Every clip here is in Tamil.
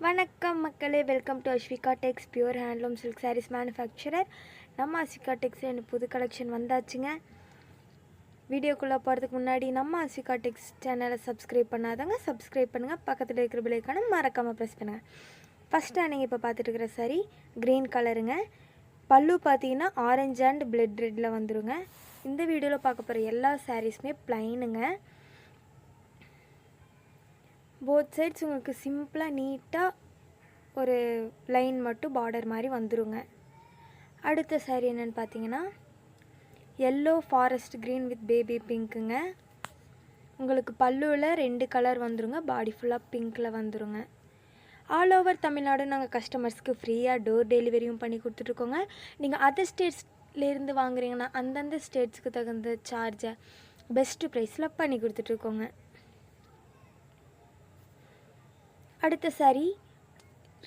வணக்கம் மக்களே, welcome to Asvika Tex pure handloom silk sarees manufacturer. நம்ம Asvika Tex புது கலெக்ஷன் வந்தாச்சுங்க. வீடியோக்குள்ளே போகிறதுக்கு முன்னாடி நம்ம Asvika Tex சேனலை சப்ஸ்கிரைப் பண்ணாதவங்க சப்ஸ்கிரைப் பண்ணுங்கள். பக்கத்தில் இருக்கிற பெல் ஐகானை மறக்காமல் ப்ரெஸ் பண்ணுங்கள். ஃபஸ்ட்டாக நீங்கள் இப்போ பார்த்துட்டு இருக்கிற சாரீ க்ரீன் கலருங்க. பல்லு பார்த்தீங்கன்னா ஆரஞ்சு அண்ட் பிளட் ரெட்டில் வந்துடுங்க. இந்த வீடியோவில் பார்க்க போகிற எல்லா சாரீஸுமே ப்ளைனுங்க. போத் சைட்ஸ் உங்களுக்கு சிம்பிளாக நீட்டாக ஒரு லைன் மட்டும் பார்டர் மாதிரி வந்துடுங்க. அடுத்த சாரீ என்னென்னு பார்த்தீங்கன்னா yellow forest green with baby பிங்க்குங்க. உங்களுக்கு பல்லுவில் 2 கலர் வந்துடுங்க. பாடி ஃபுல்லாக பிங்க்கில் வந்துடுங்க. ஆல் ஓவர் தமிழ்நாடு நாங்கள் கஸ்டமர்ஸ்க்கு ஃப்ரீயாக டோர் டெலிவரியும் பண்ணி கொடுத்துட்ருக்கோங்க. நீங்கள் அதர் ஸ்டேட்ஸ்லேருந்து வாங்குறீங்கன்னா அந்தந்த ஸ்டேட்ஸ்க்கு தகுந்த சார்ஜை பெஸ்ட்டு ப்ரைஸில் பண்ணி கொடுத்துட்ருக்கோங்க. அடுத்த sari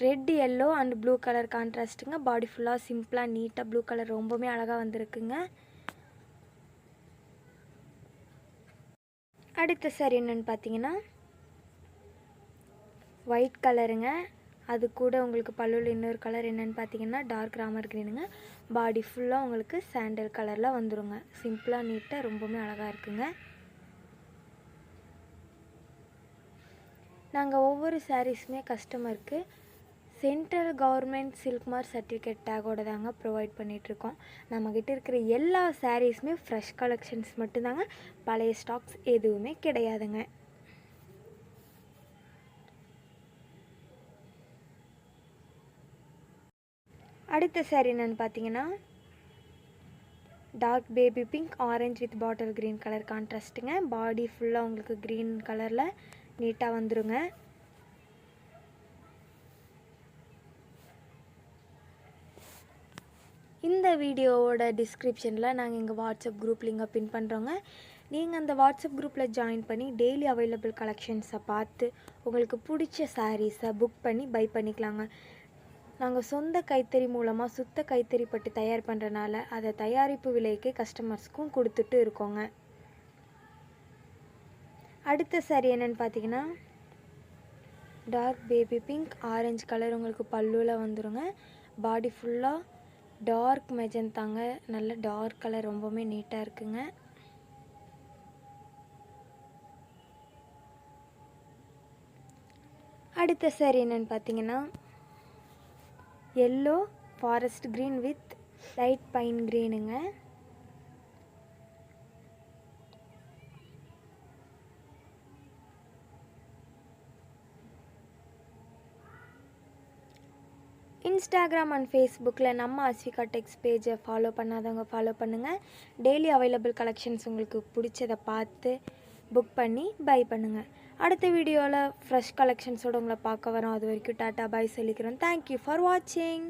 red yellow and blue colour கான்ட்ராஸ்ட்டுங்க. பாடி ஃபுல்லாக சிம்பிளாக நீட்டாக ப்ளூ கலர் ரொம்பவுமே அழகாக வந்திருக்குங்க. அடுத்த சாரீ என்னென்னு பார்த்தீங்கன்னா ஒயிட் கலருங்க. அது கூட உங்களுக்கு பல்லுவில் இன்னொரு கலர் என்னென்னு பார்த்தீங்கன்னா டார்க் ராமர் க்ரீனுங்க. பாடி ஃபுல்லாக உங்களுக்கு சாண்டல் கலரில் வந்துடுங்க. சிம்பிளாக நீட்டாக ரொம்பவுமே அழகாக இருக்குங்க. நாங்கள் ஒவ்வொரு சாரீஸுமே கஸ்டமருக்கு central government silk mark certificate டேகோடு தாங்க ப்ரொவைட் பண்ணிகிட்ருக்கோம். நம்மக்கிட்ட இருக்கிற எல்லா சாரீஸுமே ஃப்ரெஷ் கலெக்ஷன்ஸ் மட்டும்தாங்க, பழைய ஸ்டாக்ஸ் எதுவுமே கிடையாதுங்க. அடுத்த சாரீ என்னென்னு பார்த்தீங்கன்னா dark baby pink orange with bottle green colour கான்ட்ராஸ்ட்டுங்க. பாடி ஃபுல்லாக உங்களுக்கு க்ரீன் கலரில் நீட்டாக வந்துடுங்க. இந்த வீடியோவோட டிஸ்கிரிப்ஷனில் நாங்கள் எங்கள் வாட்ஸ்அப் குரூப் லிங்கை பின் பண்ணுறோங்க. நீங்கள் அந்த வாட்ஸ்அப் குரூப்பில் ஜாயின் பண்ணி டெய்லி அவைலபிள் கலெக்ஷன்ஸை பார்த்து உங்களுக்கு பிடிச்ச சாரீஸை புக் பண்ணி பை பண்ணிக்கலாங்க. நாங்கள் சொந்த கைத்தறி மூலமாக சுத்த கைத்தறி பட்டு தயார் பண்ணுறனால அதை தயாரிப்பு விலைக்கு கஸ்டமர்ஸ்க்கும் கொடுத்துட்டு இருக்கோங்க. அடுத்த சாரீ என்னென்னு பார்த்தீங்கன்னா dark baby pink orange colour உங்களுக்கு பல்லுவில் வந்துடுங்க. பாடி ஃபுல்லாக டார்க் மெஜந்தாங்க. நல்ல டார்க் கலர் ரொம்பவுமே நீட்டாக இருக்குங்க. அடுத்த சாரீ என்னென்னு பார்த்தீங்கன்னா yellow forest green with light pine க்ரீனுங்க. இன்ஸ்டாகிராம் அண்ட் ஃபேஸ்புக்கில் நம்ம Asvika Tex பேஜை ஃபாலோ பண்ணாதவங்க ஃபாலோ பண்ணுங்கள். டெய்லி அவைலபிள் கலெக்ஷன்ஸ் உங்களுக்கு பிடிச்சதை பார்த்து புக் பண்ணி பை பண்ணுங்கள். அடுத்த வீடியோவில் ஃப்ரெஷ் கலெக்ஷன்ஸோடு உங்களை பார்க்க வரோம். அது வரைக்கும் டாட்டா பை சொல்லிக்கிறோம். தேங்க்யூ ஃபார் வாட்சிங்.